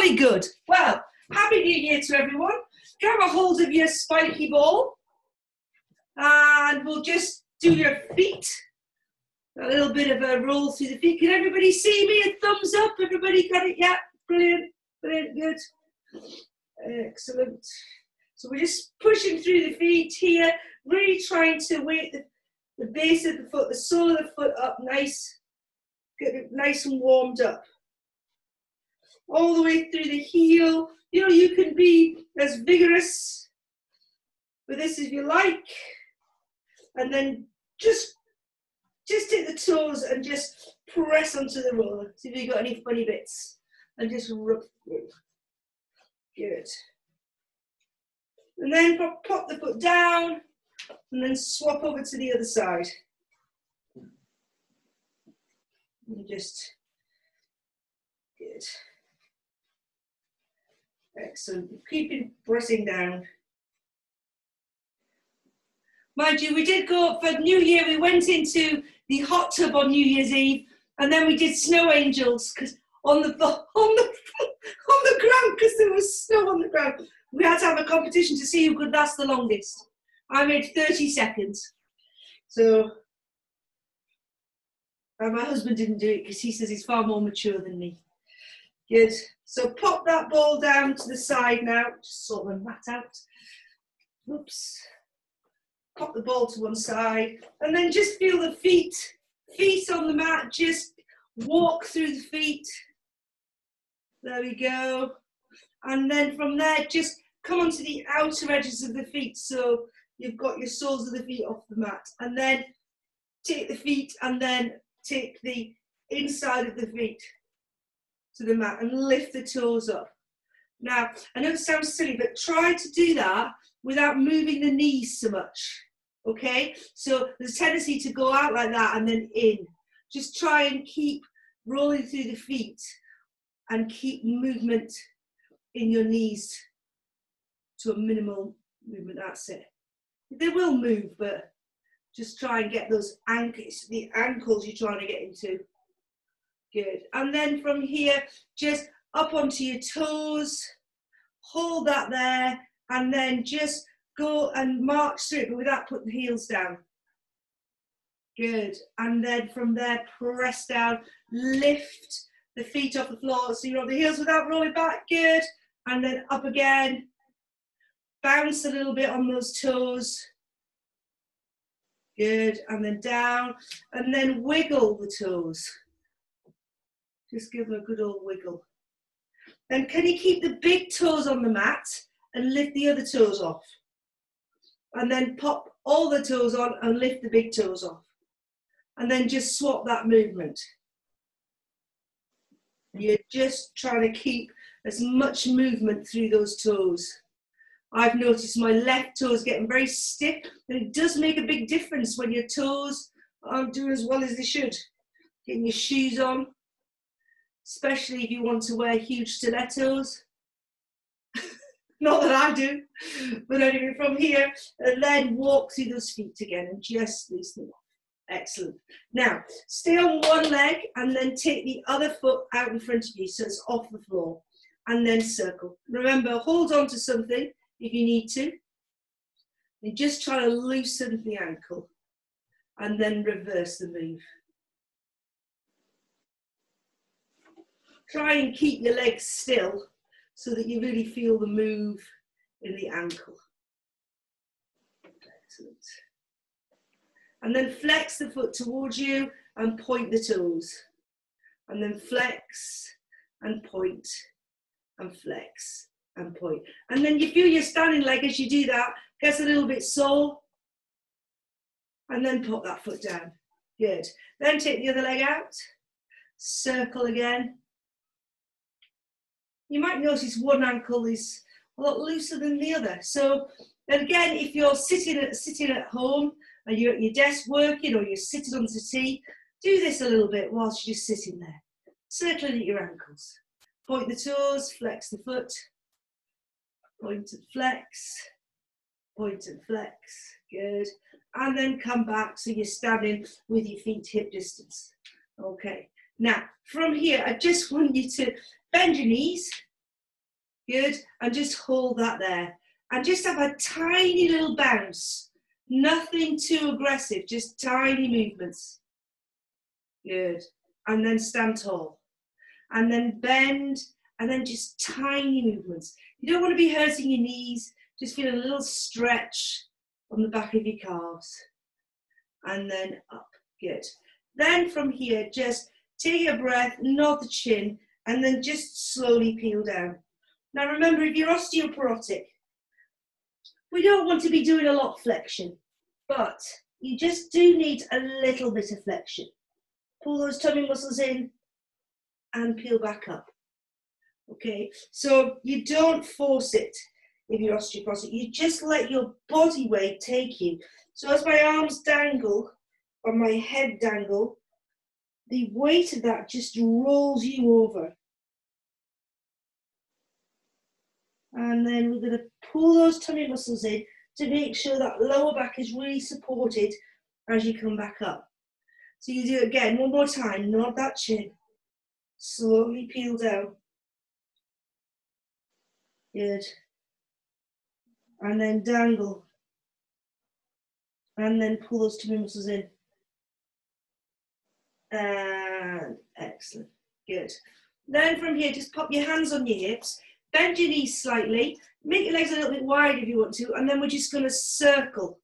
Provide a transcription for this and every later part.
Jolly good. Well, Happy New Year to everyone. Grab a hold of your spiky ball and we'll just do your feet. A little bit of a roll through the feet. Can everybody see me? A thumbs up. Everybody got it? Yeah, brilliant, brilliant, good. Excellent. So we're just pushing through the feet here, really trying to weight the base of the foot, the sole of the foot up nice, get it nice and warmed up. All the way through the heel. You know, you can be as vigorous with this as you like. And then just take the toes and just press onto the roller. See if you've got any funny bits. And just rub through. Good. And then pop the foot down and then swap over to the other side. And just, good. Excellent. Keep pressing down. Mind you, we did go up for New Year. We went into the hot tub on New Year's Eve, and then we did snow angels because on the ground because there was snow on the ground. We had to have a competition to see who could last the longest. I made 30 seconds. So, my husband didn't do it because he says he's far more mature than me. Good. So pop that ball down to the side now. Just sort the mat out. Oops. Pop the ball to one side. And then just feel the feet on the mat. Just walk through the feet. There we go. And then from there, just come onto the outer edges of the feet. So you've got your soles of the feet off the mat. And then take the feet and then take the inside of the feet to the mat and lift the toes up. Now, I know it sounds silly, but try to do that without moving the knees so much, okay? So there's a tendency to go out like that and then in. Just try and keep rolling through the feet and keep movement in your knees to a minimal movement. That's it. They will move, but just try and get those ankles, the ankles you're trying to get into. Good. And then from here, just up onto your toes, hold that there, and then just go and march through it, but without putting the heels down. Good. And then from there, press down, lift the feet off the floor, so you're on the heels without rolling back. Good. And then up again. Bounce a little bit on those toes. Good. And then down, and then wiggle the toes. Just give them a good old wiggle. Then can you keep the big toes on the mat and lift the other toes off? And then pop all the toes on and lift the big toes off. And then just swap that movement. You're just trying to keep as much movement through those toes. I've noticed my left toe is getting very stiff, and it does make a big difference when your toes aren't doing as well as they should. Getting your shoes on. Especially if you want to wear huge stilettos. Not that I do, but anyway, from here, and then walk through those feet again and just loose them off. Excellent. Now, stay on one leg and then take the other foot out in front of you so it's off the floor. And then circle. Remember, hold on to something if you need to. And just try to loosen the ankle. And then reverse the move. Try and keep your legs still so that you really feel the move in the ankle. Excellent. And then flex the foot towards you and point the toes. And then flex and point and flex and point. And then you feel your standing leg as you do that gets a little bit sore. And then pop that foot down. Good. Then take the other leg out. Circle again. You might notice one ankle is a lot looser than the other. So, and again, if you're sitting at home and you're at your desk working or you're sitting on the settee, do this a little bit whilst you're just sitting there. Circling at your ankles. Point the toes, flex the foot. Point and flex. Point and flex. Good. And then come back so you're standing with your feet hip distance. Okay. Now, from here, I just want you to bend your knees Good. And just hold that there. And just have a tiny little bounce. Nothing too aggressive, just tiny movements. Good. And then stand tall. And then bend, and then just tiny movements. You don't want to be hurting your knees. Just feel a little stretch on the back of your calves. And then up. Good. Then from here, just take a breath, nod the chin, and then just slowly peel down. Now remember, if you're osteoporotic, we don't want to be doing a lot of flexion, but you just do need a little bit of flexion. Pull those tummy muscles in and peel back up. Okay, so you don't force it if you're osteoporotic. You just let your body weight take you. So as my arms dangle, or my head dangle, the weight of that just rolls you over. And then we're going to pull those tummy muscles in to make sure that lower back is really supported as you come back up. So you do it again, one more time, nod that chin. Slowly peel down. Good. And then dangle. And then pull those tummy muscles in. And excellent. Good. Then from here, just pop your hands on your hips. Bend your knees slightly, make your legs a little bit wide if you want to, and then we're just going to circle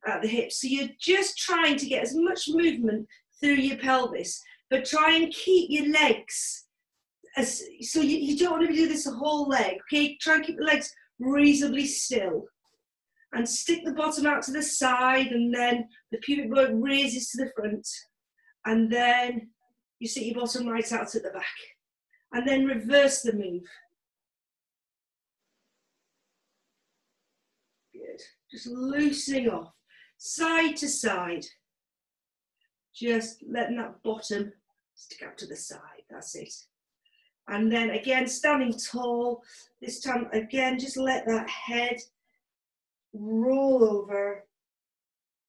at the hips. So you're just trying to get as much movement through your pelvis, but try and keep your legs, so you don't want to do this a whole leg, okay? Try and keep the legs reasonably still. And stick the bottom out to the side, and then the pubic bone raises to the front. And then you sit your bottom right out at the back. And then reverse the move. Good. Just loosening off, side to side. Just letting that bottom stick out to the side. That's it. And then again, standing tall. This time, again, just let that head roll over.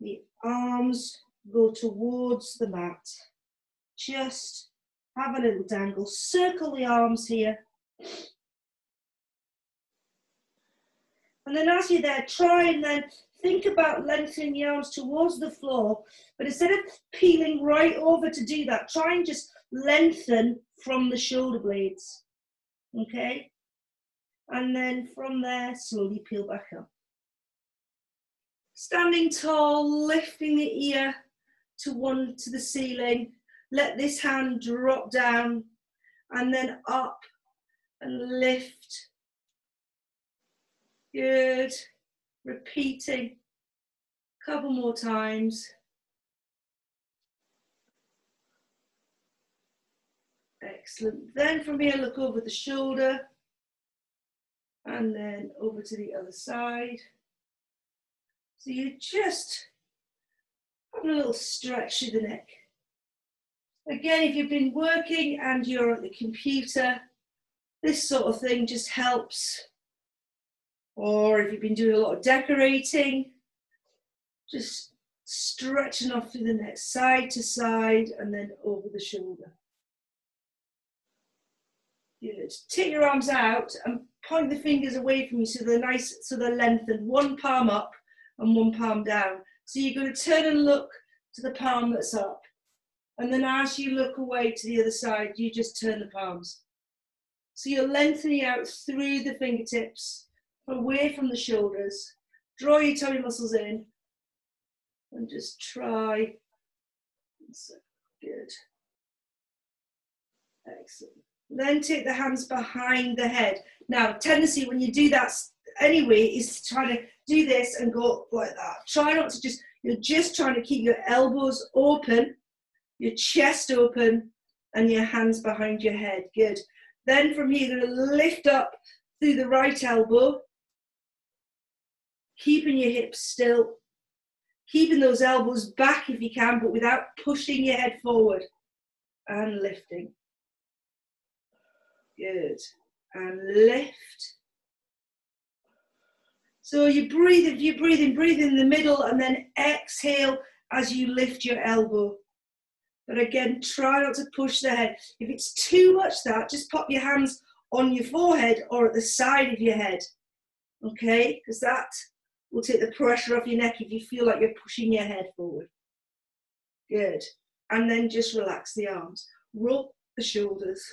The arms go towards the mat. Just have a little dangle, circle the arms here. And then as you're there, try and then think about lengthening the arms towards the floor, but instead of peeling right over to do that, try and just lengthen from the shoulder blades, okay? And then from there, slowly peel back up. Standing tall, lifting the ear to the ceiling. Let this hand drop down and then up and lift. Good. Repeating a couple more times. Excellent. Then from here, look over the shoulder and then over to the other side. So you just have a little stretch through the neck. Again, if you've been working and you're at the computer, this sort of thing just helps. Or if you've been doing a lot of decorating, just stretching off through the neck, side to side, and then over the shoulder. Good. Take your arms out and point the fingers away from you so they're nice, so they're lengthened. One palm up and one palm down. So you're going to turn and look to the palm that's up. And then as you look away to the other side, you just turn the palms. So you're lengthening out through the fingertips, away from the shoulders. Draw your tummy muscles in and just try. Good. Excellent. Then take the hands behind the head. Now, tendency when you do that anyway is to try to do this and go like that. Try not to just, you're just trying to keep your elbows open, your chest open, and your hands behind your head. Good. Then from here, you're going to lift up through the right elbow, keeping your hips still, keeping those elbows back if you can, but without pushing your head forward, and lifting. Good. And lift. So you breathe in the middle, and then exhale as you lift your elbow. But again, try not to push the head. If it's too much that, just pop your hands on your forehead or at the side of your head, okay? Because that will take the pressure off your neck if you feel like you're pushing your head forward. Good. And then just relax the arms. Roll the shoulders.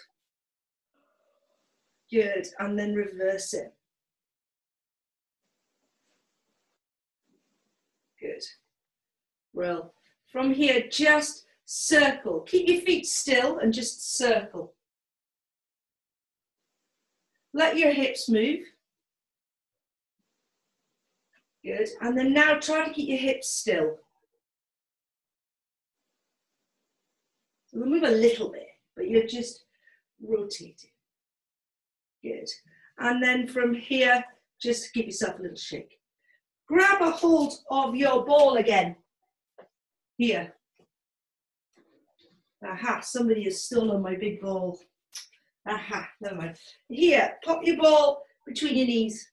Good. And then reverse it. Good. Well, from here, just circle. Keep your feet still and just circle. Let your hips move. Good. And then now try to keep your hips still. So we'll move a little bit, but you're just rotating. Good. And then from here, just give yourself a little shake. Grab a hold of your ball again. Here. Aha, somebody has stolen my big ball. Aha, never mind. Here, pop your ball between your knees.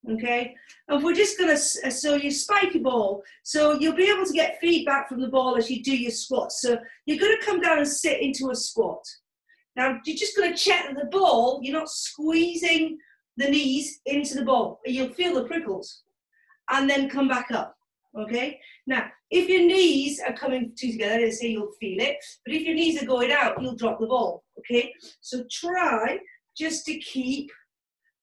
Okay, and we're just going to, so you spike your ball, so you'll be able to get feedback from the ball as you do your squats. So you're going to come down and sit into a squat. Now, you're just going to check that the ball, you're not squeezing the knees into the ball. You'll feel the prickles, and then come back up. Okay, now, if your knees are coming together, let's say you'll feel it, but if your knees are going out, you'll drop the ball. Okay, so try just to keep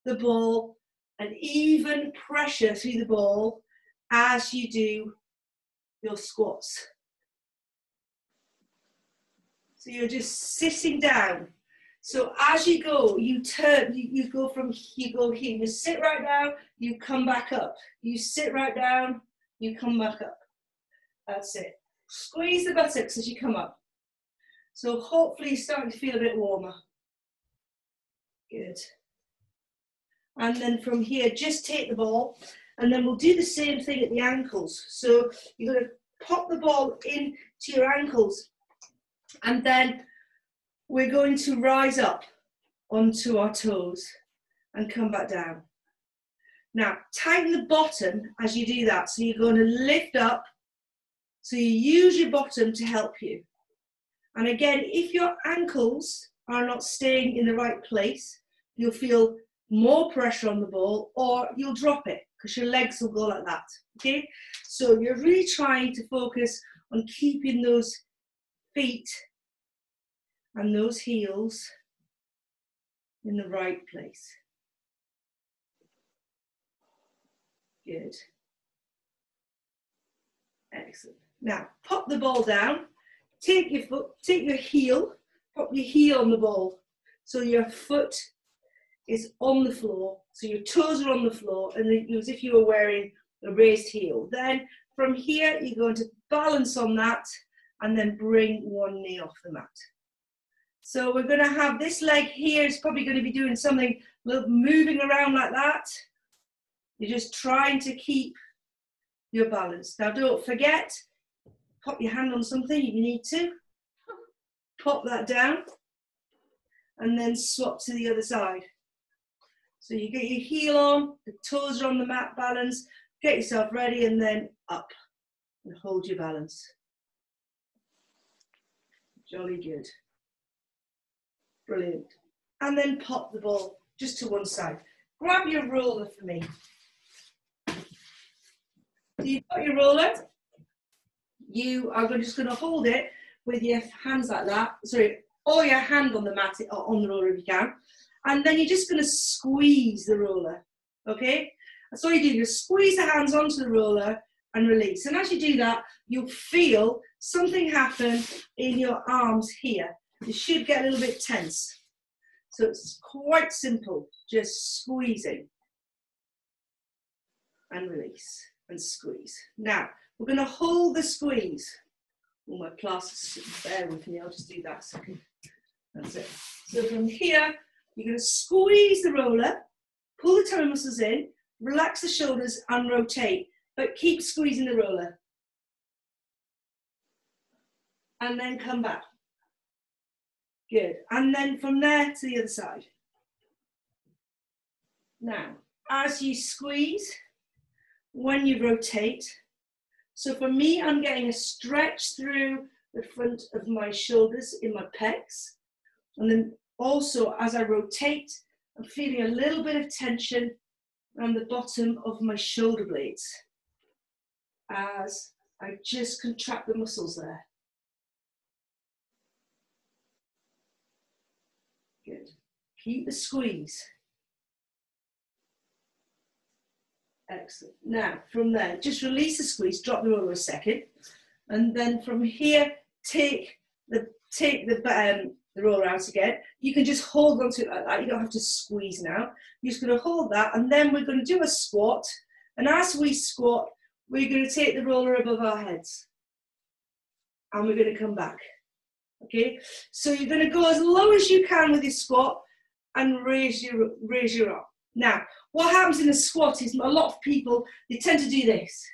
the ball an even pressure through the ball as you do your squats. So you're just sitting down. So as you go, you turn, you go from, you go here, you sit right down, you come back up. You sit right down, you come back up. That's it. Squeeze the buttocks as you come up. So hopefully you're starting to feel a bit warmer. Good. And then from here, just take the ball, and then we'll do the same thing at the ankles. So you're going to pop the ball into your ankles, and then we're going to rise up onto our toes and come back down. Now, tighten the bottom as you do that. So you're going to lift up, so you use your bottom to help you. And again, if your ankles are not staying in the right place, you'll feel more pressure on the ball, or you'll drop it because your legs will go like that. Okay, so you're really trying to focus on keeping those feet and those heels in the right place. Good. Excellent. Now pop the ball down, take your foot, take your heel, pop your heel on the ball, so your foot is on the floor, so your toes are on the floor, and as if you were wearing a raised heel. Then from here, you're going to balance on that, and then bring one knee off the mat. So we're going to have this leg here is probably going to be doing something, moving around like that. You're just trying to keep your balance. Now don't forget, pop your hand on something if you need to. Pop that down, and then swap to the other side. So you get your heel on, the toes are on the mat, balance, get yourself ready, and then up and hold your balance. Jolly good. Brilliant. And then pop the ball just to one side. Grab your roller for me. So you've got your roller. You are just going to hold it with your hands like that. Sorry, or your hand on the mat, or on the roller if you can. And then you're just going to squeeze the roller, okay? That's all you do. You squeeze the hands onto the roller and release. And as you do that, you'll feel something happen in your arms here. You should get a little bit tense. So it's quite simple, just squeezing and release and squeeze. Now, we're going to hold the squeeze. Oh, my class, bear with me, I'll just do that a second. That's it. So from here, you're going to squeeze the roller, pull the tummy muscles in, relax the shoulders and rotate, but keep squeezing the roller. And then come back. Good. And then from there to the other side. Now, as you squeeze, when you rotate, so for me, I'm getting a stretch through the front of my shoulders in my pecs. And then also, as I rotate, I'm feeling a little bit of tension around the bottom of my shoulder blades as I just contract the muscles there. Good. Keep the squeeze. Excellent. Now, from there, just release the squeeze, drop the roller a second, and then from here, take the roller out again. You can just hold onto it like that. You don't have to squeeze now. You're just going to hold that, and then we're going to do a squat. And as we squat, we're going to take the roller above our heads, and we're going to come back. Okay, so you're going to go as low as you can with your squat and raise your arm. Now, what happens in a squat is a lot of people, they tend to do this.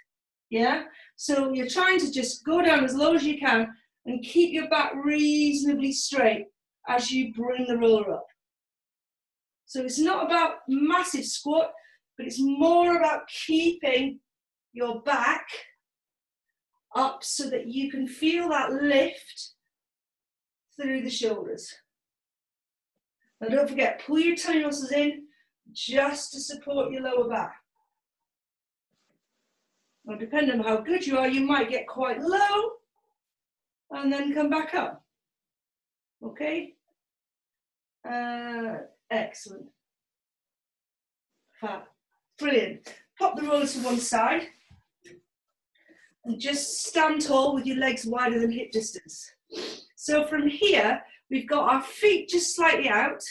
Yeah, so you're trying to just go down as low as you can and keep your back reasonably straight as you bring the roller up. So it's not about massive squat, but it's more about keeping your back up so that you can feel that lift through the shoulders. Now don't forget, pull your tummy muscles in just to support your lower back. Now depending on how good you are, you might get quite low and then come back up. Okay? Excellent. Fab. Brilliant. Pop the roller to one side and just stand tall with your legs wider than hip distance. So from here, we've got our feet just slightly out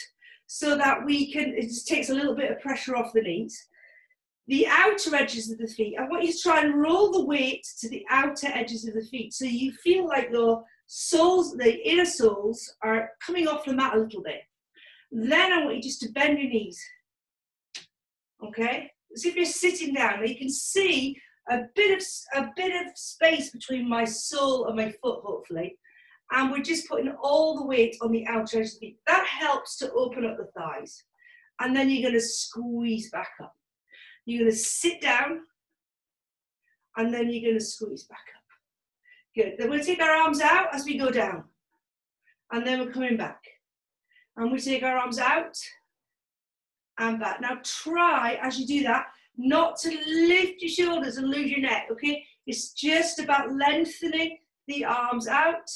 so that we can, it just takes a little bit of pressure off the knees. The outer edges of the feet, I want you to try and roll the weight to the outer edges of the feet so you feel like your soles, the inner soles, are coming off the mat a little bit. Then I want you just to bend your knees. Okay? As if you're sitting down. Now you can see a bit of space between my sole and my foot, hopefully. And we're just putting all the weight on the outer edge of the feet. That helps to open up the thighs. And then you're going to squeeze back up. You're going to sit down, and then you're going to squeeze back up. Good. Then we'll take our arms out as we go down. And then we're coming back. And we take our arms out and back. Now try, as you do that, not to lift your shoulders and lose your neck, okay? It's just about lengthening the arms out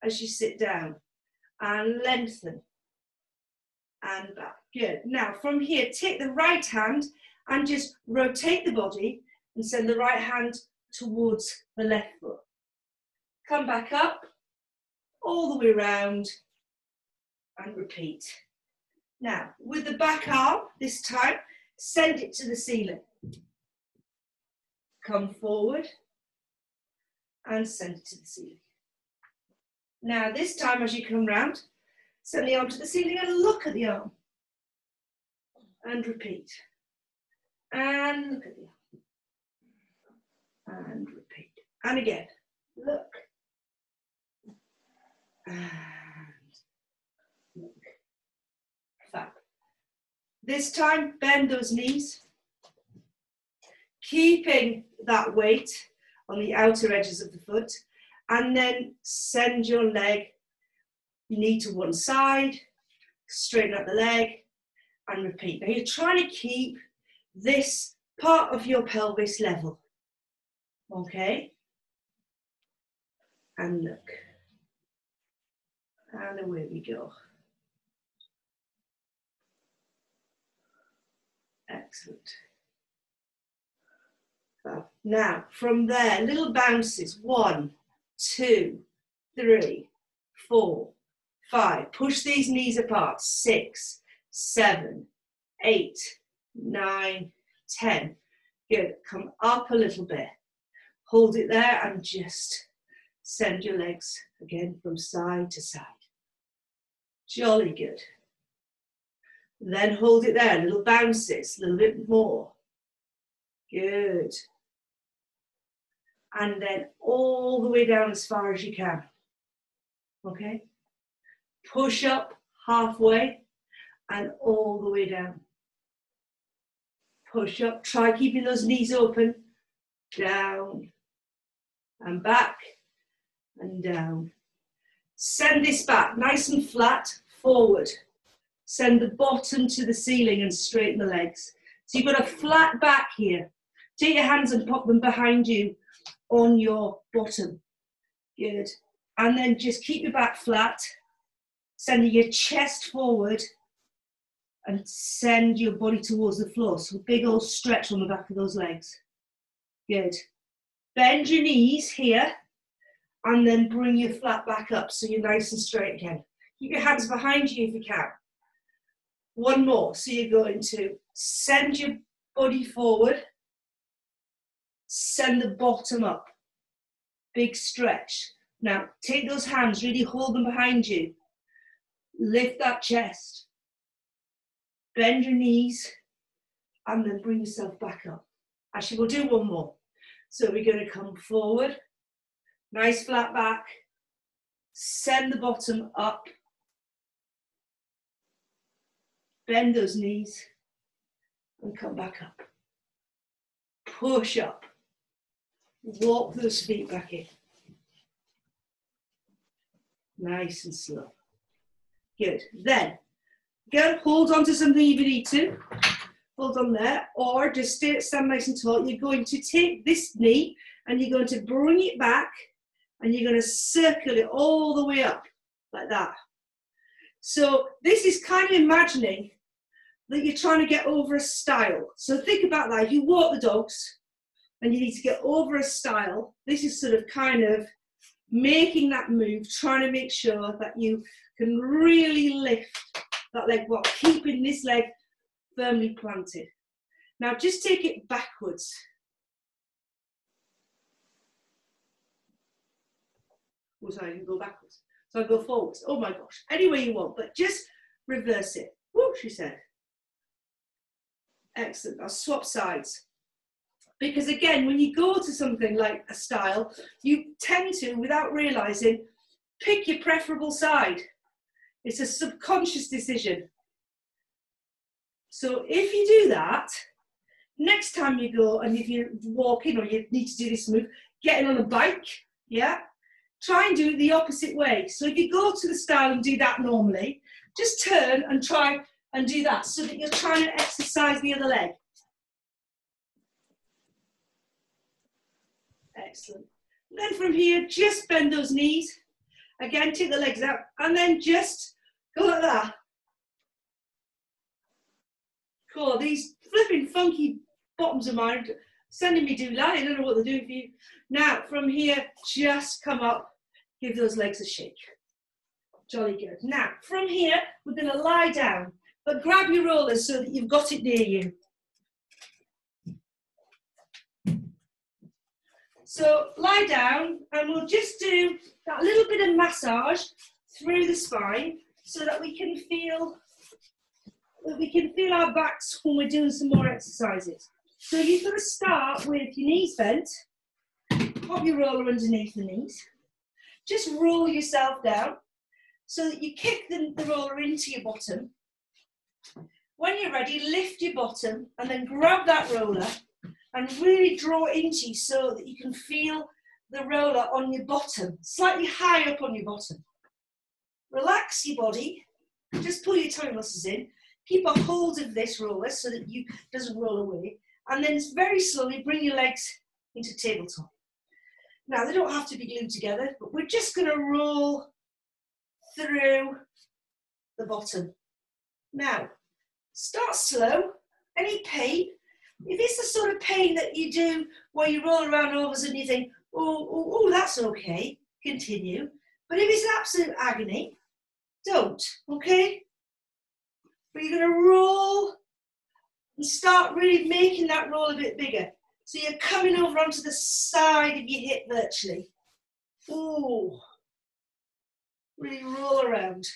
as you sit down. And lengthen. And back. Good. Now from here, take the right hand and just rotate the body and send the right hand towards the left foot. Come back up, all the way around, and repeat. Now, with the back arm, this time, send it to the ceiling. Come forward, and send it to the ceiling. Now, this time, as you come round, send the arm to the ceiling and look at the arm. And repeat. And look at the arm. And repeat. And again, look. And look. Fab. This time, bend those knees, keeping that weight on the outer edges of the foot, and then send your knee to one side, straighten out the leg, and repeat. Now you're trying to keep this part of your pelvis level. Okay? And look. And away we go. Excellent. Now, from there, little bounces. 1, 2, 3, 4, 5. Push these knees apart. 6, 7, 8, 9, 10. Good. Come up a little bit. Hold it there and just send your legs again from side to side. Jolly good. Then hold it there, little bounces, a little bit more. Good. And then all the way down as far as you can. Okay? Push up halfway and all the way down. Push up, try keeping those knees open. Down and back and down. Send this back nice and flat, forward. Send the bottom to the ceiling and straighten the legs. So you've got a flat back here. Take your hands and pop them behind you on your bottom. Good. And then just keep your back flat, sending your chest forward and send your body towards the floor. So a big old stretch on the back of those legs. Good. Bend your knees here and then bring your flat back up so you're nice and straight again. Keep your hands behind you if you can. One more. So you're going to send your body forward, send the bottom up. Big stretch. Now take those hands, really hold them behind you. Lift that chest. Bend your knees and then bring yourself back up. Actually, we'll do one more. So we're going to come forward, nice flat back, send the bottom up, bend those knees and come back up. Push up, walk those feet back in. Nice and slow. Good. Then, go hold on to something if you need to. Hold on there, or just stand nice and tall. You're going to take this knee and you're going to bring it back and you're going to circle it all the way up like that. So this is kind of imagining that you're trying to get over a stile. So think about that. If you walk the dogs and you need to get over a stile, this is sort of kind of making that move, trying to make sure that you can really lift that leg while keeping this leg firmly planted. Now just take it backwards. Oh, sorry, I can go backwards. So I go forwards. Oh my gosh. Any way you want, but just reverse it. Woo, she said. Excellent. I'll swap sides. Because again, when you go to something like a style, you tend to, without realizing, pick your preferable side. It's a subconscious decision. So if you do that, next time you go and if you're walking or you need to do this move, getting on a bike, yeah, try and do it the opposite way. So if you go to the style and do that normally, just turn and try and do that so that you're trying to exercise the other leg. Excellent. Then from here, just bend those knees. Again, take the legs out and then just go like that. Cool. These flipping funky bottoms of mine sending me do that. I don't know what they're doing for you. Now, from here, just come up. Give those legs a shake. Jolly good. Now, from here, we're going to lie down. But grab your rollers so that you've got it near you. So lie down and we'll just do that little bit of massage through the spine so that we can feel our backs when we're doing some more exercises. So you've got to start with your knees bent, pop your roller underneath the knees, just roll yourself down so that you kick the roller into your bottom. When you're ready, lift your bottom and then grab that roller and really draw into you so that you can feel the roller on your bottom, slightly high up on your bottom. Relax your body, just pull your tummy muscles in, keep a hold of this roller so that you doesn't roll away, and then very slowly bring your legs into tabletop. Now they don't have to be glued together, but we're just going to roll through the bottom. Now, start slow. Any pain? If it's the sort of pain that you do where you roll around overs and you think, oh, that's okay, continue. But if it's absolute agony, don't, okay? But you're going to roll and start really making that roll a bit bigger. So you're coming over onto the side of your hip virtually. Ooh. Really roll around.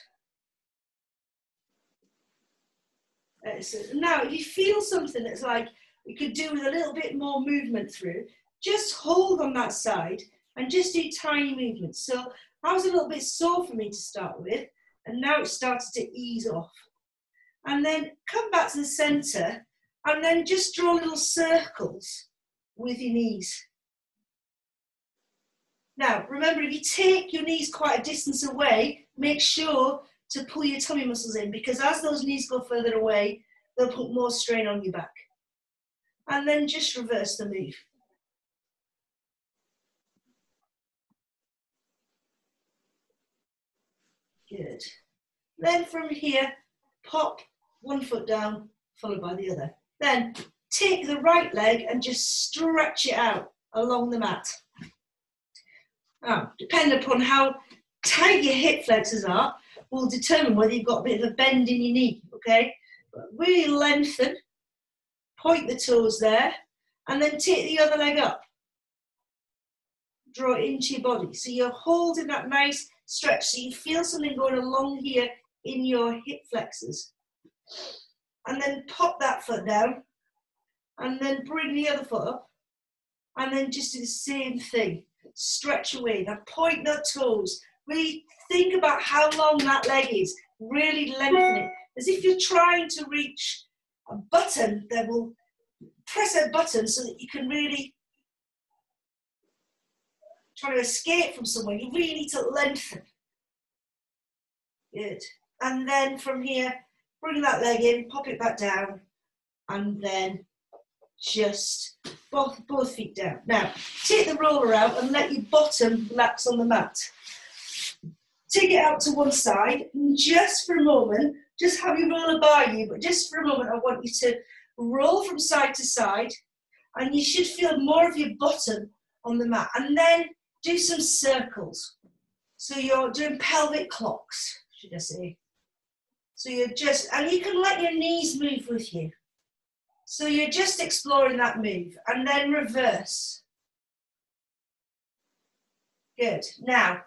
Excellent. Now, if you feel something that's like you could do with a little bit more movement through, just hold on that side and just do tiny movements. So that was a little bit sore for me to start with, and now it started to ease off. And then come back to the center and then just draw little circles with your knees. Now, remember, if you take your knees quite a distance away, make sure to pull your tummy muscles in, because as those knees go further away, they'll put more strain on your back. And then just reverse the move. Good. Then from here, pop one foot down, followed by the other. Then take the right leg and just stretch it out along the mat. Now, depending upon how tight your hip flexors are, will determine whether you've got a bit of a bend in your knee, okay? But really lengthen, point the toes there, and then take the other leg up. Draw it into your body. So you're holding that nice stretch, so you feel something going along here in your hip flexors. And then pop that foot down, and then bring the other foot up, and then just do the same thing. Stretch away. Now point the toes. Really think about how long that leg is. Really lengthen it. As if you're trying to reach a button that will press a button so that you can really try to escape from somewhere. You really need to lengthen. Good. And then from here, bring that leg in, pop it back down, and then just both feet down. Now, take the roller out and let your bottom relax on the mat. Take it out to one side, and just for a moment, just have your roller by you, but just for a moment, I want you to roll from side to side, and you should feel more of your bottom on the mat. And then do some circles. So you're doing pelvic clocks, should I say. So you're just, and you can let your knees move with you. So you're just exploring that move, and then reverse. Good. Now,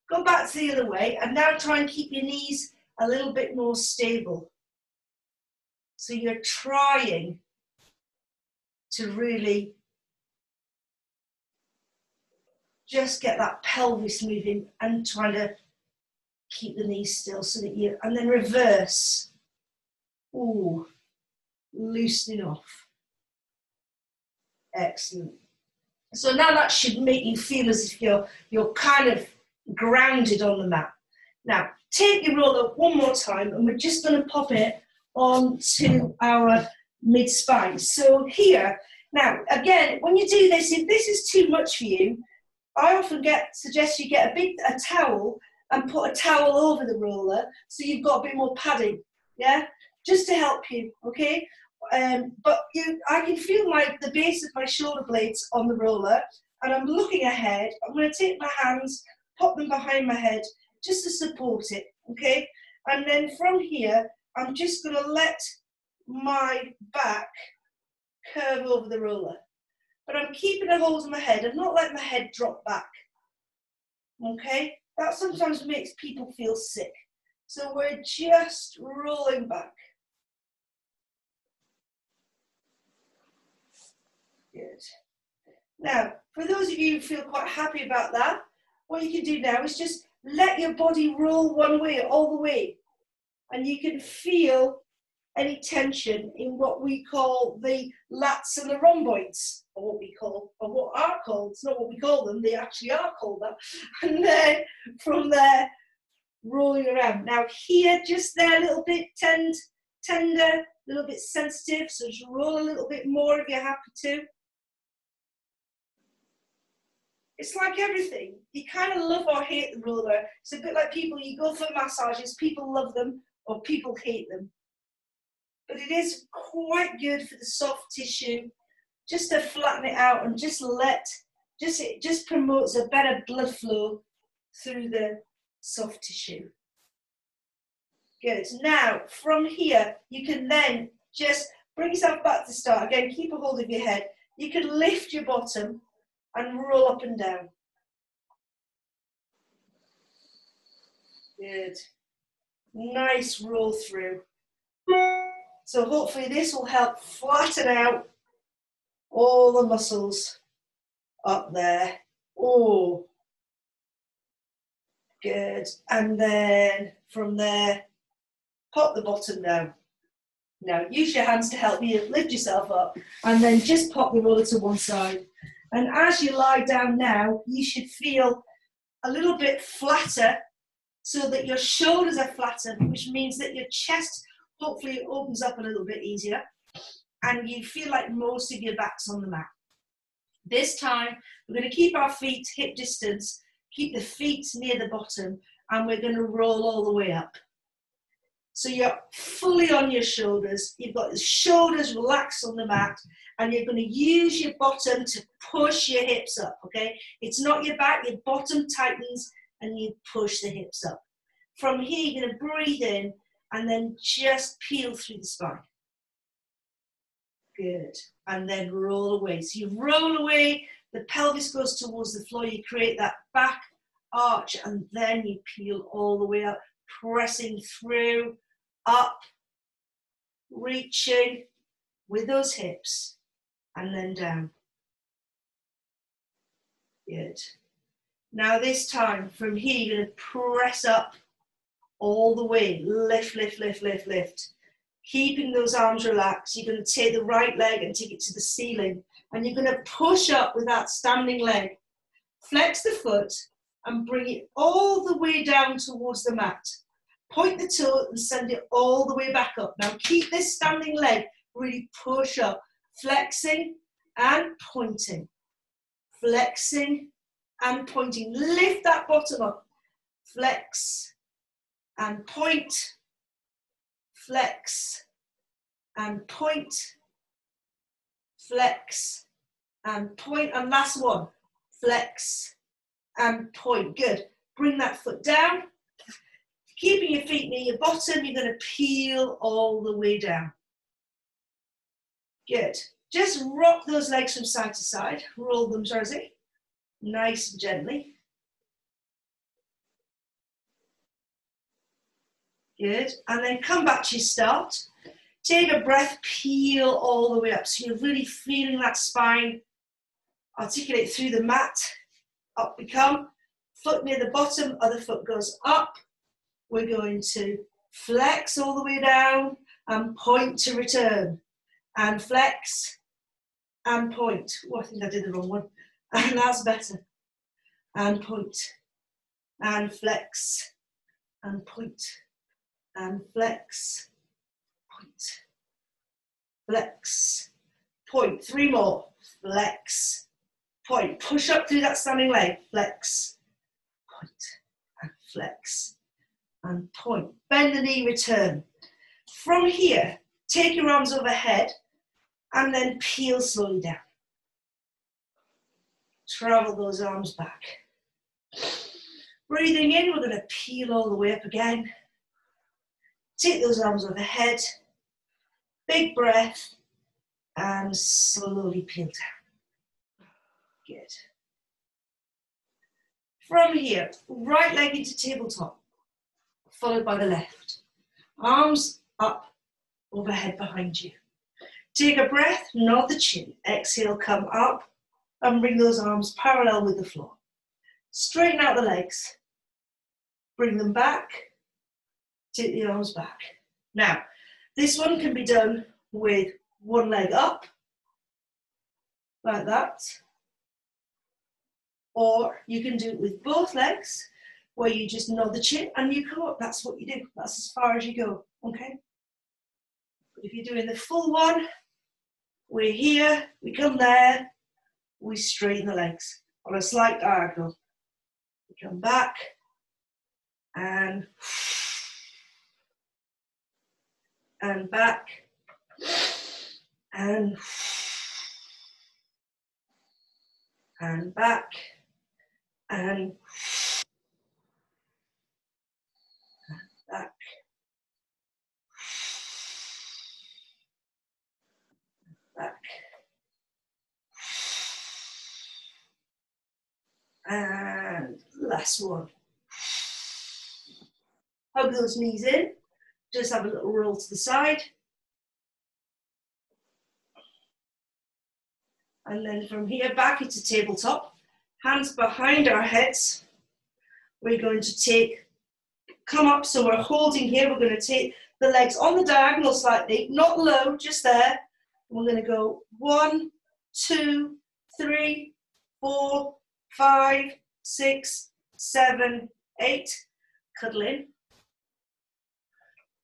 go back to the other way, and now try and keep your knees a little bit more stable. So you're trying to really just get that pelvis moving and trying to keep the knees still so that you, and then reverse. Ooh, loosening off. Excellent. So now that should make you feel as if you're kind of grounded on the mat. Now, take your roller one more time, and we're just going to pop it onto our mid-spine. So here, now, again, when you do this, if this is too much for you, I often suggest you get a towel and put a towel over the roller so you've got a bit more padding, yeah? Just to help you, okay? But I can feel the base of my shoulder blades on the roller, and I'm looking ahead. I'm going to take my hands, pop them behind my head, just to support it, okay? And then from here, I'm just going to let my back curve over the roller. But I'm keeping a hold of my head. I'm not letting my head drop back, okay? That sometimes makes people feel sick. So we're just rolling back. Good. Now, for those of you who feel quite happy about that, what you can do now is just let your body roll one way, all the way. And you can feel any tension in what we call the lats and the rhomboids, or what are called, it's not what we call them, they actually are called that. And then from there, rolling around. Now here, just there, a little bit tender, a little bit sensitive, so just roll a little bit more if you're happy to. It's like everything. You kind of love or hate the roller. It's a bit like people, you go for massages, people love them or people hate them. But it is quite good for the soft tissue, just to flatten it out and it just promotes a better blood flow through the soft tissue. Good. Now, from here, you can then just bring yourself back to start. Again, keep a hold of your head. You can lift your bottom and roll up and down. Good. Nice roll through. So hopefully this will help flatten out all the muscles up there. Oh, good. And then from there, pop the bottom down. Now use your hands to help you lift yourself up, and then just pop the roller to one side. And as you lie down now, you should feel a little bit flatter so that your shoulders are flatter, which means that your chest hopefully opens up a little bit easier and you feel like most of your back's on the mat. This time, we're going to keep our feet hip distance, keep the feet near the bottom, and we're going to roll all the way up. So you're fully on your shoulders, you've got the shoulders relaxed on the mat, and you're going to use your bottom to push your hips up, okay? It's not your back, your bottom tightens, and you push the hips up. From here, you're going to breathe in, and then just peel through the spine. Good. And then roll away. So you roll away, the pelvis goes towards the floor, you create that back arch, and then you peel all the way up, pressing through, up, reaching with those hips, and then down. Good. Now this time, from here, you're going to press up all the way. Lift, lift, lift, lift, lift. Keeping those arms relaxed, you're going to take the right leg and take it to the ceiling. And you're going to push up with that standing leg. Flex the foot and bring it all the way down towards the mat. Point the toe and send it all the way back up. Now keep this standing leg, really push up. Flexing and pointing. Flexing and pointing. Lift that bottom up. Flex and point. Flex and point, flex and point, and last one, flex and point. Good. Bring that foot down, keeping your feet near your bottom, you're going to peel all the way down. Good. Just rock those legs from side to side, roll them, Jersey, nice and gently. Good, and then come back to your start. Take a breath, peel all the way up. So you're really feeling that spine articulate through the mat. Up we come. Foot near the bottom, other foot goes up. We're going to flex all the way down and point to return. And flex and point. Oh, I think I did the wrong one. And that's better. And point. And flex. And point. And flex, point, flex, point. 3 more. Flex, point. Push up through that standing leg. Flex, point, and flex, and point. Bend the knee, return. From here, take your arms overhead and then peel slowly down. Travel those arms back. Breathing in, we're going to peel all the way up again. Take those arms overhead, big breath, and slowly peel down. Good. From here, right leg into tabletop, followed by the left. Arms up, overhead behind you. Take a breath, nod the chin. Exhale, come up, and bring those arms parallel with the floor. Straighten out the legs. Bring them back. Take the arms back. Now, this one can be done with one leg up, like that. Or you can do it with both legs, where you just nod the chin and you come up. That's what you do. That's as far as you go, okay? But if you're doing the full one, we're here, we come there, we straighten the legs on a slight diagonal. We come back and back, and back, and back, back, and last one. Hug those knees in, just have a little roll to the side. And then from here back into tabletop, hands behind our heads. We're going to come up, so we're holding here. We're going to take the legs on the diagonal slightly, not low, just there. We're going to go 1, 2, 3, 4, 5, 6, 7, 8. cuddle in.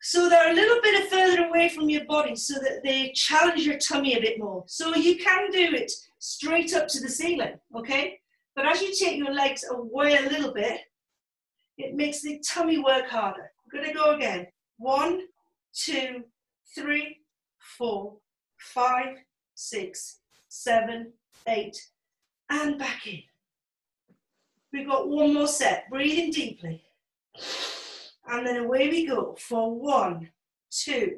So they're a little bit further away from your body so that they challenge your tummy a bit more. So you can do it straight up to the ceiling, okay? But as you take your legs away a little bit, it makes the tummy work harder. We're gonna go again. 1, 2, 3, 4, 5, 6, 7, 8, and back in. We've got one more set. Breathing deeply. And then away we go for 1, 2,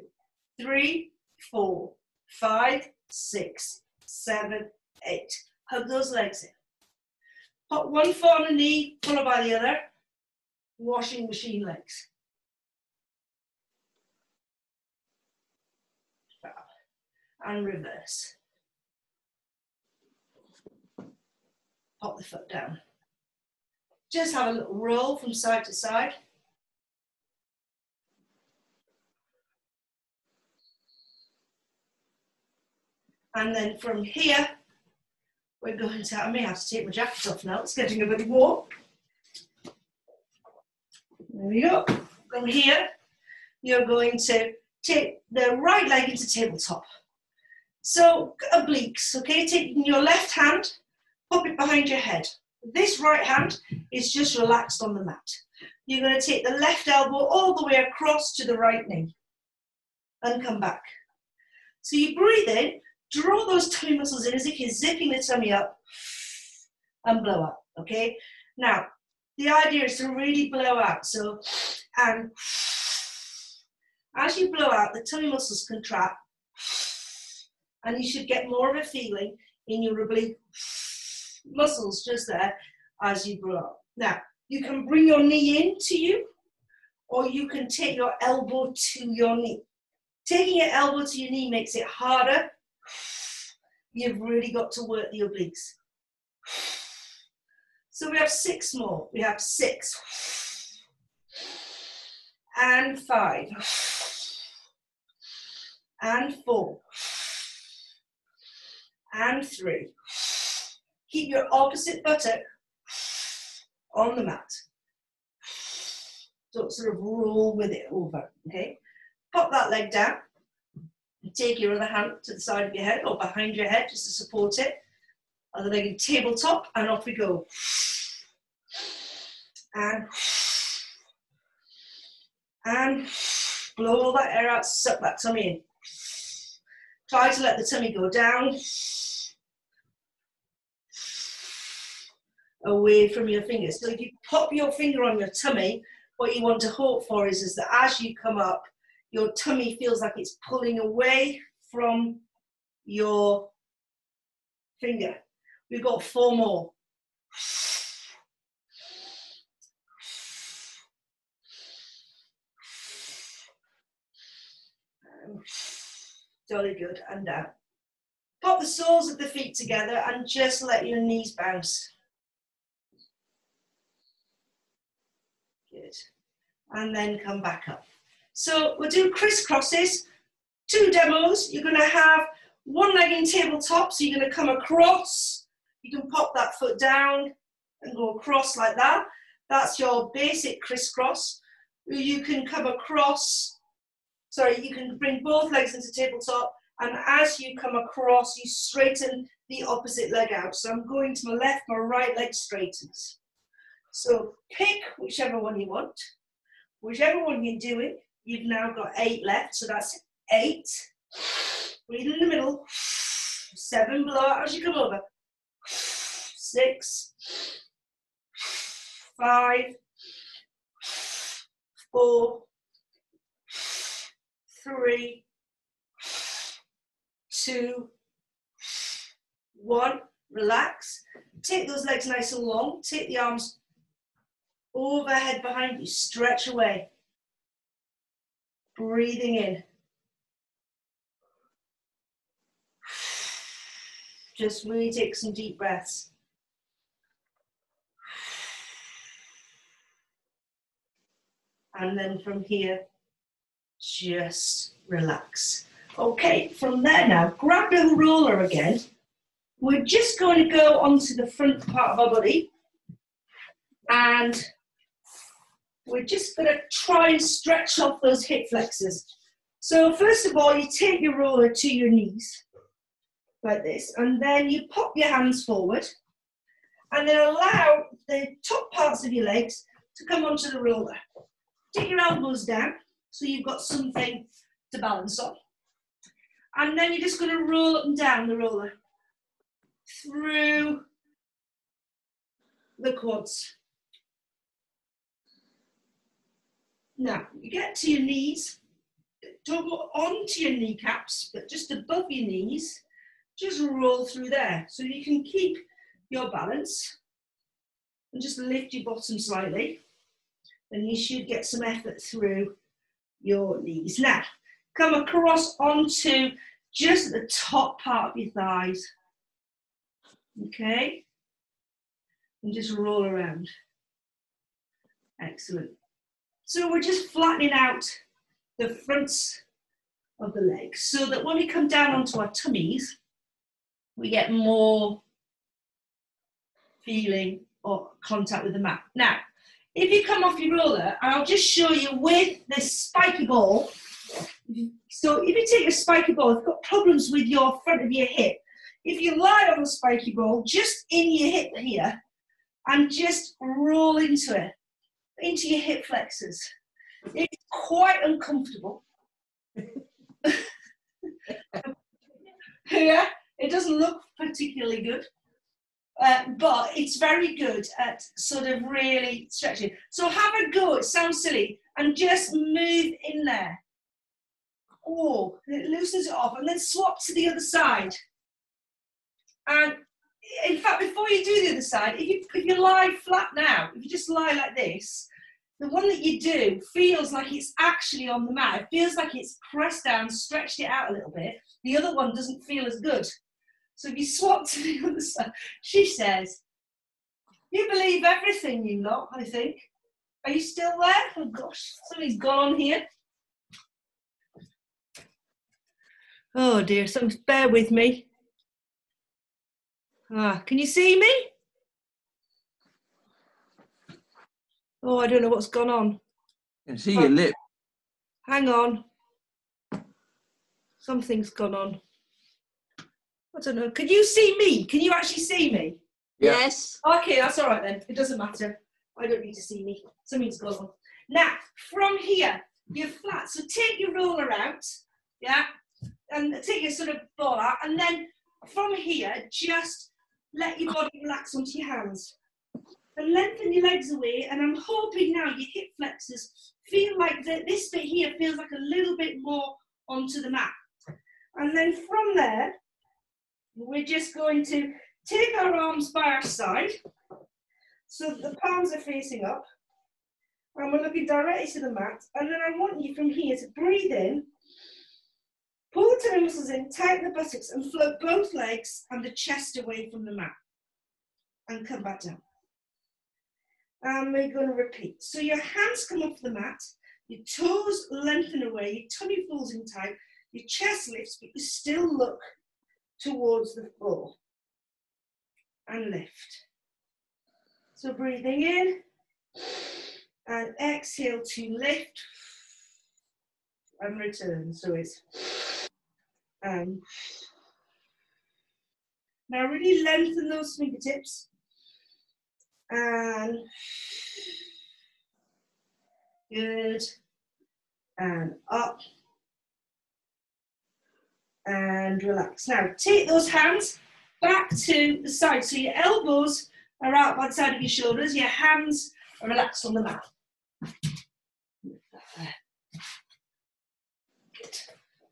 3, 4, 5, 6, 7, 8. Hug those legs in. Put one foot on a knee, followed by the other. Washing machine legs. And reverse. Pop the foot down. Just have a little roll from side to side. And then from here, we're going to, I may have to take my jacket off now, it's getting a bit warm. There we go. From here, you're going to take the right leg into tabletop. So obliques, okay? Taking your left hand, pop it behind your head. This right hand is just relaxed on the mat. You're going to take the left elbow all the way across to the right knee and come back. So you breathe in, draw those tummy muscles in as if you're zipping the tummy up and blow out, okay? Now, the idea is to really blow out. So, and as you blow out, the tummy muscles contract and you should get more of a feeling in your oblique muscles just there as you blow out. Now, you can bring your knee into you or you can take your elbow to your knee. Taking your elbow to your knee makes it harder. You've really got to work the obliques. So we have 6 more. We have 6 and 5 and 4 and 3. Keep your opposite buttock on the mat. Don't sort of roll with it over, okay? Pop that leg down. Take your other hand to the side of your head or behind your head just to support it. Other leg in tabletop and off we go. And blow all that air out, suck that tummy in. Try to let the tummy go down. Away from your fingers. So if you pop your finger on your tummy, what you want to hope for is that as you come up, your tummy feels like it's pulling away from your finger. We've got 4 more. Jolly good, and down. Pop the soles of the feet together and just let your knees bounce. Good. And then come back up. So we'll do crisscrosses, 2 demos. You're going to have one leg in tabletop, so you're going to come across. You can pop that foot down and go across like that. That's your basic crisscross. You can come across, sorry, you can bring both legs into tabletop, and as you come across, you straighten the opposite leg out. So I'm going to my left, my right leg straightens. So pick whichever one you want. Whichever one you're doing, you've now got 8 left, so that's 8. Breathe in the middle. 7, blow out as you come over. 6, 5, 4, 3, 2, 1. Relax. Take those legs nice and long. Take the arms overhead behind you. Stretch away. Breathing in. Just really take some deep breaths. And then from here, just relax. Okay, from there now, grab the roller again. We're just going to go onto the front part of our body and we're just going to try and stretch off those hip flexors. So first of all, you take your roller to your knees, like this, and then you pop your hands forward, and then allow the top parts of your legs to come onto the roller. Take your elbows down, so you've got something to balance on. And then you're just going to roll up and down the roller through the quads. Now, you get to your knees, don't go onto your kneecaps, but just above your knees, just roll through there. So you can keep your balance and just lift your bottom slightly, and you should get some effort through your knees. Now, come across onto just the top part of your thighs, okay? And just roll around. Excellent. So we're just flattening out the fronts of the legs so that when we come down onto our tummies, we get more feeling or contact with the mat. Now, if you come off your roller, I'll just show you with this spiky ball. So if you take your spiky ball, if you've got problems with your front of your hip, if you lie on the spiky ball, just in your hip here, and just roll into it, into your hip flexors. It's quite uncomfortable. Yeah, it doesn't look particularly good, but it's very good at sort of really stretching. So have a go, it sounds silly, and just move in there. Oh, it loosens it off, and then swap to the other side. And in fact, before you do the other side, if you lie flat now, if you just lie like this, the one that you do feels like it's actually on the mat. It feels like it's pressed down, stretched it out a little bit. The other one doesn't feel as good. So if you swap to the other side, she says, you believe everything, you lot, I think. Are you still there? Oh gosh, something's gone on here. Oh dear, so bear with me. Can you see me? Oh, I don't know what's gone on. I can see your lip. Hang on. Something's gone on. I don't know. Can you see me? Can you actually see me? Yeah. Yes. Okay, that's all right then. It doesn't matter. I don't need to see me. Something's gone on. Now, from here, you're flat. So take your roller out, yeah, and take your sort of ball out, and then from here, just let your body relax onto your hands. And lengthen your legs away, and I'm hoping now your hip flexors feel like this bit here feels like a little bit more onto the mat. And then from there, we're just going to take our arms by our side, so that the palms are facing up, and we're looking directly to the mat. And then I want you from here to breathe in, pull the tummy muscles in, tighten the buttocks, and float both legs and the chest away from the mat. And come back down. And we're going to repeat. So your hands come off the mat, your toes lengthen away, your tummy falls in tight, your chest lifts, but you still look towards the floor. And lift. So breathing in, and exhale to lift, and return. So it's, now really lengthen those fingertips. And good, and up, and relax. Now take those hands back to the side, so your elbows are out by the side of your shoulders, your hands are relaxed on the mat. Good.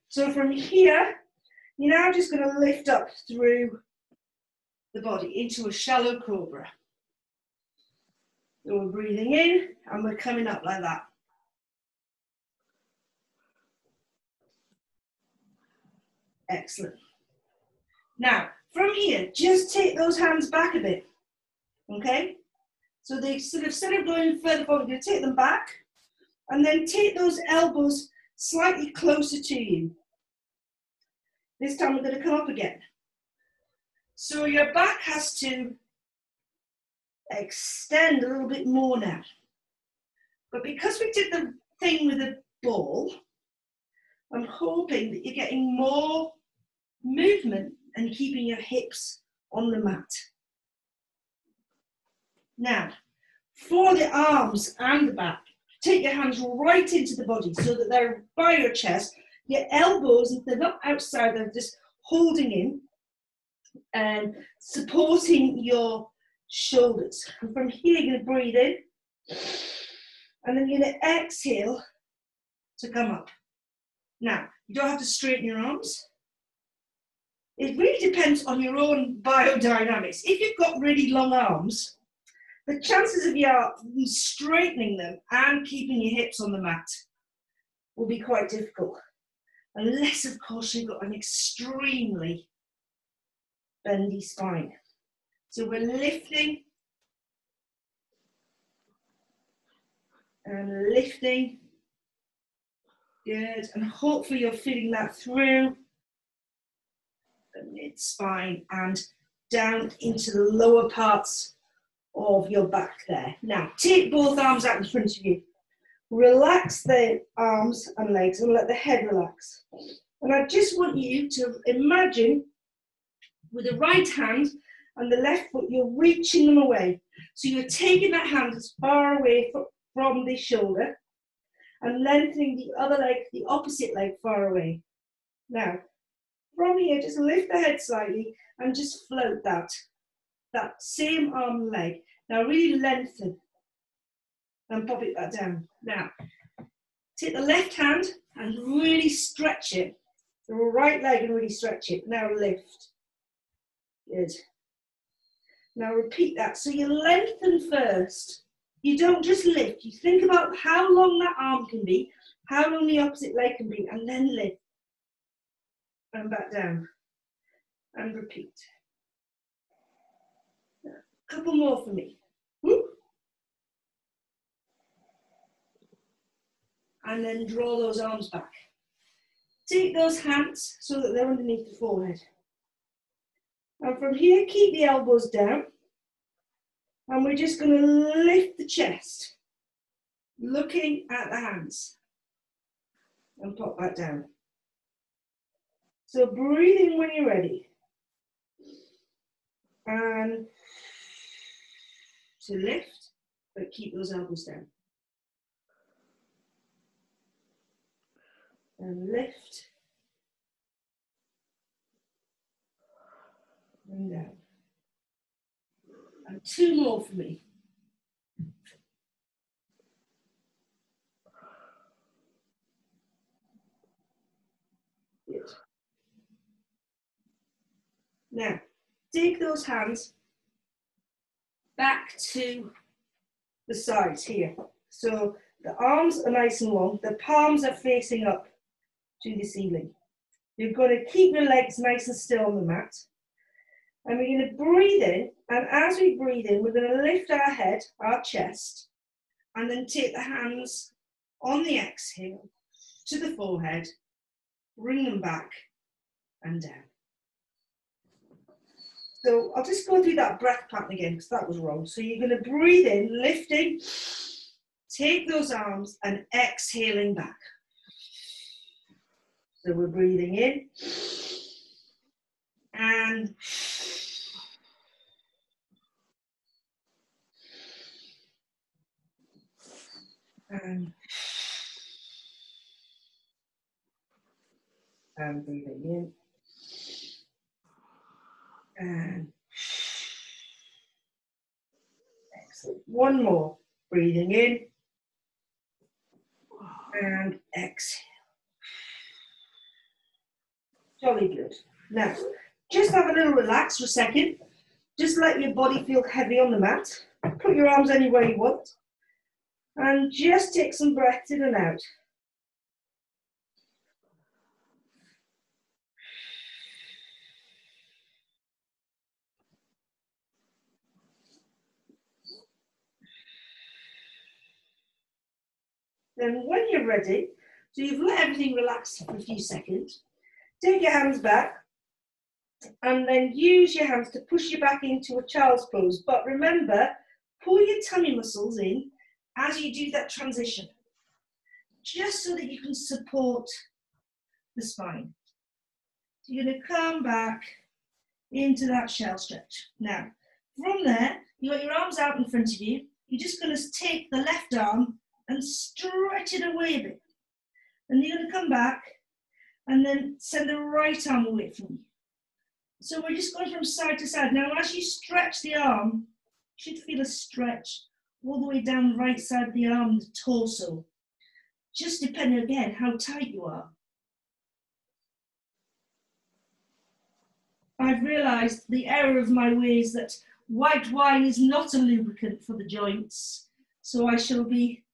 So from here, you're now just going to lift up through the body into a shallow cobra. So we're breathing in, and we're coming up like that. Excellent. Now, from here, just take those hands back a bit, okay? So they sort of, instead of going further forward, you're going to take them back, and then take those elbows slightly closer to you. This time we're going to come up again. So your back has to extend a little bit more now. But because we did the thing with the ball, I'm hoping that you're getting more movement and keeping your hips on the mat. Now, for the arms and the back, take your hands right into the body so that they're by your chest. Your elbows, if they're not outside, they're just holding in and supporting your shoulders. And from here, you're going to breathe in, and then you're going to exhale to come up. Now, you don't have to straighten your arms. It really depends on your own biodynamics. If you've got really long arms, the chances of you straightening them and keeping your hips on the mat will be quite difficult. Unless, of course, you've got an extremely bendy spine. So we're lifting and lifting. Good. And hopefully you're feeling that through the mid-spine and down into the lower parts of your back there. Now, take both arms out in front of you. Relax the arms and legs and let the head relax. And I just want you to imagine with the right hand and the left foot, you're reaching them away. So you're taking that hand as far away from the shoulder and lengthening the other leg, the opposite leg, far away. Now, from here, just lift the head slightly and just float that same arm and leg. Now really lengthen and pop it back down. Now, take the left hand and really stretch it. The right leg and really stretch it. Now lift. Good. Now repeat that. So you lengthen first. You don't just lift. You think about how long that arm can be, how long the opposite leg can be, and then lift. And back down. And repeat. Now, a couple more for me. Whoop. And then draw those arms back. Take those hands so that they're underneath the forehead. And from here, keep the elbows down. And we're just going to lift the chest, looking at the hands. And pop that down. So breathe in when you're ready. And to lift, but keep those elbows down. And lift. And down. And two more for me. Good. Now, take those hands back to the sides here. So the arms are nice and long, the palms are facing up to the ceiling. You're going to keep your legs nice and still on the mat. And we're going to breathe in, and as we breathe in, we're going to lift our head, our chest, and then take the hands on the exhale to the forehead, bring them back and down. So I'll just go through that breath pattern again because that was wrong. So you're going to breathe in, lifting, take those arms and exhaling back. So we're breathing in and breathing in and excellent. One more, breathing in and exhale. Jolly good. Now, just have a little relax for a second. Just let your body feel heavy on the mat. Put your arms anywhere you want. And just take some breaths in and out. Then when you're ready, so you've let everything relax for a few seconds, take your hands back and then use your hands to push you back into a child's pose. But remember, pull your tummy muscles in as you do that transition, just so that you can support the spine. So you're going to come back into that shell stretch. Now, from there, you've got your arms out in front of you. You're just going to take the left arm and stretch it away a bit. And you're going to come back and then send the right arm away from you. So we're just going from side to side. Now, as you stretch the arm, you should feel a stretch all the way down the right side of the arm, the torso. Just depending, again, how tight you are. I've realised the error of my ways that white wine is not a lubricant for the joints. So I shall be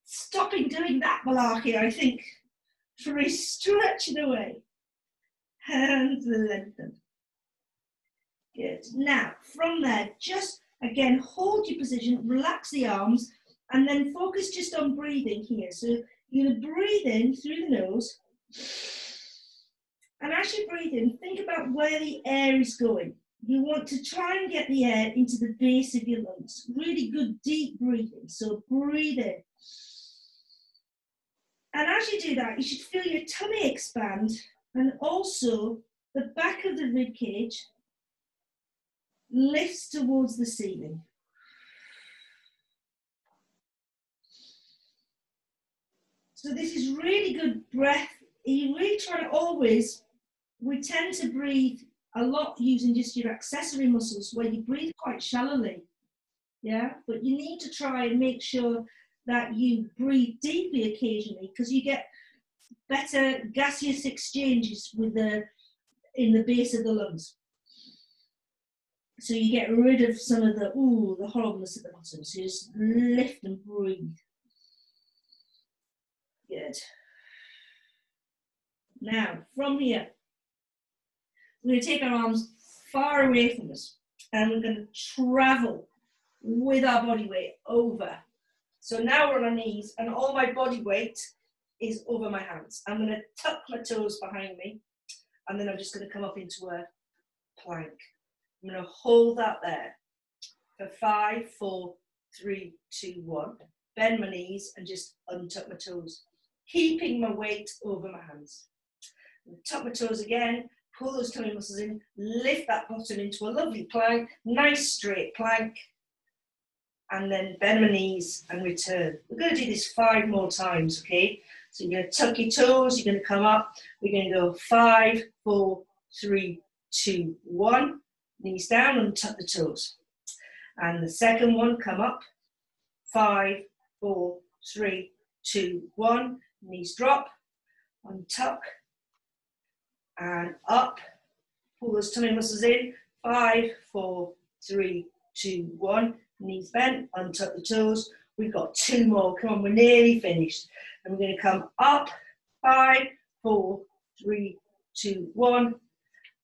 stopping doing that malarkey, I think, for a stretching away. Hands lengthen. Good. Now, from there, just again, hold your position, relax the arms, and then focus just on breathing here. So you're going to breathe in through the nose. And as you breathe in, think about where the air is going. You want to try and get the air into the base of your lungs. Really good deep breathing. So breathe in. And as you do that, you should feel your tummy expand and also the back of the rib cage lifts towards the ceiling. So this is really good breath. You really try to always, we tend to breathe a lot using just your accessory muscles where you breathe quite shallowly. Yeah, but you need to try and make sure that you breathe deeply occasionally because you get better gaseous exchanges with in the base of the lungs. So you get rid of some of the horribleness at the bottom. So you just lift and breathe. Good. Now, from here, we're going to take our arms far away from us and we're going to travel with our body weight over. So now we're on our knees and all my body weight is over my hands. I'm going to tuck my toes behind me and then I'm just going to come up into a plank. I'm going to hold that there for 5, 4, 3, 2, 1. Bend my knees and just untuck my toes, keeping my weight over my hands. Tuck my toes again, pull those tummy muscles in, lift that bottom into a lovely plank, nice straight plank, and then bend my knees and return. We're going to do this 5 more times, okay? So you're going to tuck your toes, you're going to come up, we're going to go 5, 4, 3, 2, 1. Knees down and tuck the toes. And the second one, come up. 5, 4, 3, 2, 1. Knees drop, untuck, and up. Pull those tummy muscles in. 5, 4, 3, 2, 1. Knees bent, untuck the toes. We've got 2 more. Come on, we're nearly finished. And we're going to come up. 5, 4, 3, 2, 1.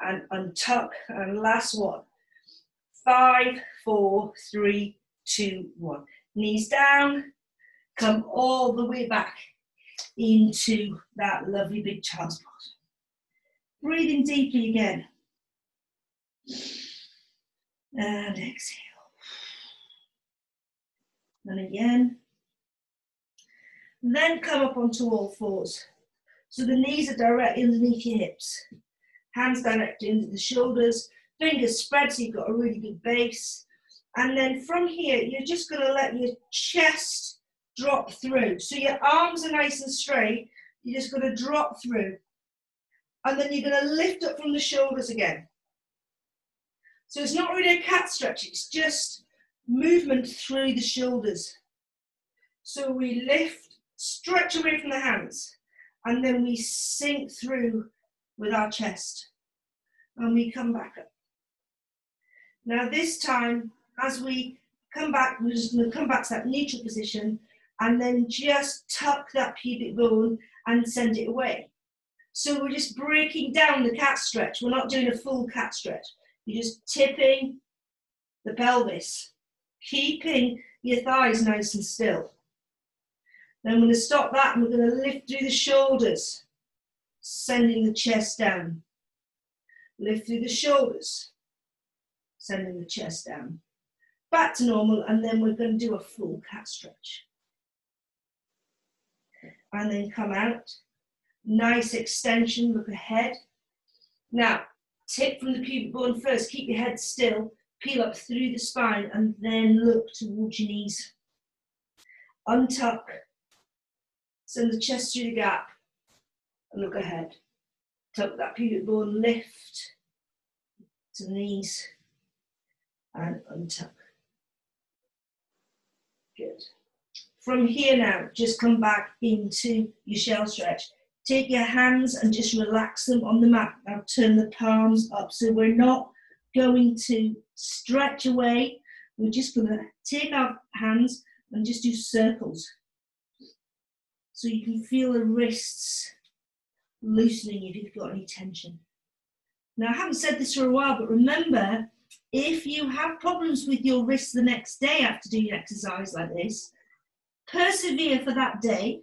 And untuck, and last one. 5, 4, 3, 2, 1. Knees down, come all the way back into that lovely big child's pose. Breathing deeply again. And exhale. And again. Then come up onto all fours. So the knees are directly underneath your hips. Hands directly into the shoulders, fingers spread so you've got a really good base. And then from here, you're just going to let your chest drop through. So your arms are nice and straight, you're just going to drop through. And then you're going to lift up from the shoulders again. So it's not really a cat stretch, it's just movement through the shoulders. So we lift, stretch away from the hands, and then we sink through with our chest, and we come back up. Now this time, as we come back, we're just going to come back to that neutral position, and then just tuck that pubic bone and send it away. So we're just breaking down the cat stretch. We're not doing a full cat stretch. You're just tipping the pelvis, keeping your thighs nice and still. Then we're going to stop that and we're going to lift through the shoulders, sending the chest down. Lift through the shoulders, sending the chest down. back to normal, and then we're going to do a full cat stretch. And then come out. Nice extension, look ahead. Now, tip from the pubic bone first, keep your head still, peel up through the spine, and then look towards your knees. Untuck, send the chest through the gap, and look ahead. Tuck that pubic bone, lift to the knees, and untuck. Good. From here now, just come back into your shell stretch. Take your hands and just relax them on the mat. Now turn the palms up. So we're not going to stretch away. We're just going to take our hands and just do circles. So you can feel the wrists loosening if you've got any tension. Now I haven't said this for a while, but remember, if you have problems with your wrists the next day after doing an exercise like this, persevere for that day.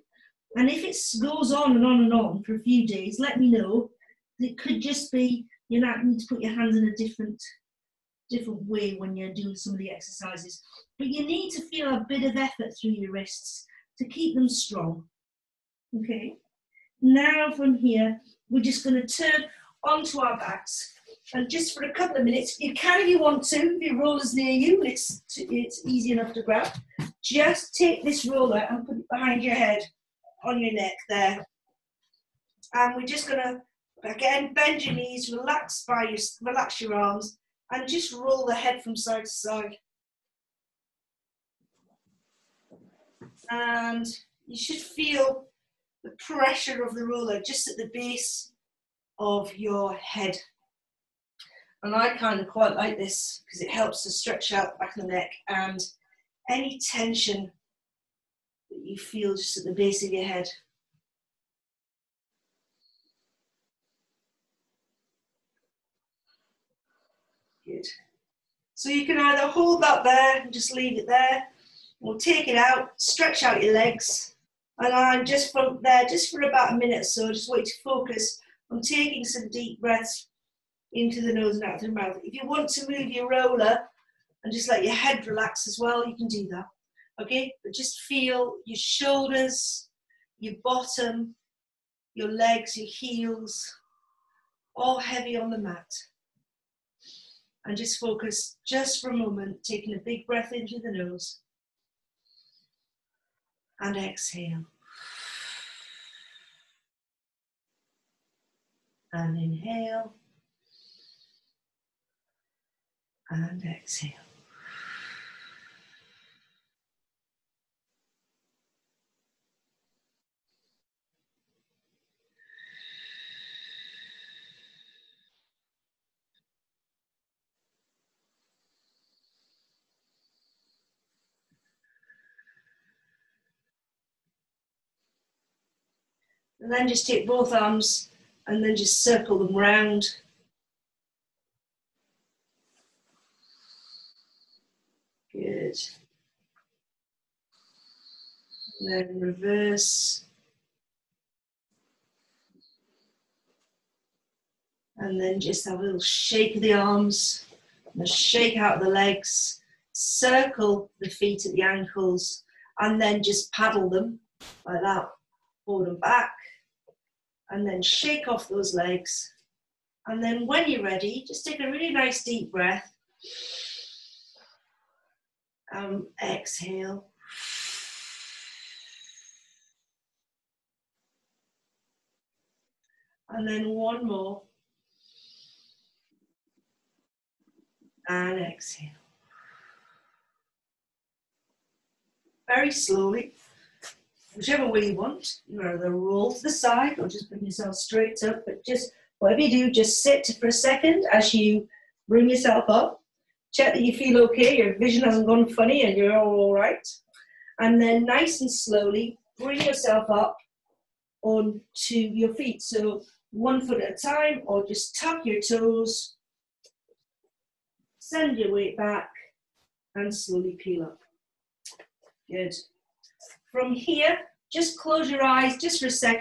And if it goes on and on and on for a few days, let me know. It could just be you need to put your hands in a different way when you're doing some of the exercises. But you need to feel a bit of effort through your wrists to keep them strong. Okay. Now from here, we're just going to turn onto our backs. And just for a couple of minutes, you can if you want to, if your roller's near you, it's easy enough to grab. Just take this roller and put it behind your head, on your neck there. And we're just going to, again, bend your knees, relax your arms, and just roll the head from side to side. And you should feel the pressure of the roller just at the base of your head. And I kind of quite like this because it helps to stretch out the back of the neck and any tension that you feel just at the base of your head. Good. So you can either hold that there and just leave it there, or take it out, stretch out your legs. And I'm just from there, just for about a minute or so, just want you to focus on taking some deep breaths into the nose and out through the mouth. If you want to move your roller and just let your head relax as well, you can do that. Okay, but just feel your shoulders, your bottom, your legs, your heels, all heavy on the mat. And just focus just for a moment, taking a big breath into the nose. And exhale. And inhale. And exhale. And then just take both arms and then just circle them round. Good. And then reverse. And then just have a little shake of the arms, and a shake out of the legs, circle the feet at the ankles, and then just paddle them like that, forward and back, and then shake off those legs. And then when you're ready, just take a really nice deep breath. Exhale. And then one more. And exhale. Very slowly, whichever way you want. You either roll to the side or just bring yourself straight up. But just whatever you do, just sit for a second as you bring yourself up. Check that you feel okay, your vision hasn't gone funny and you're all right. And then nice and slowly bring yourself up onto your feet. So 1 foot at a time, or just tuck your toes, send your weight back, and slowly peel up. Good. From here, just close your eyes just for a second.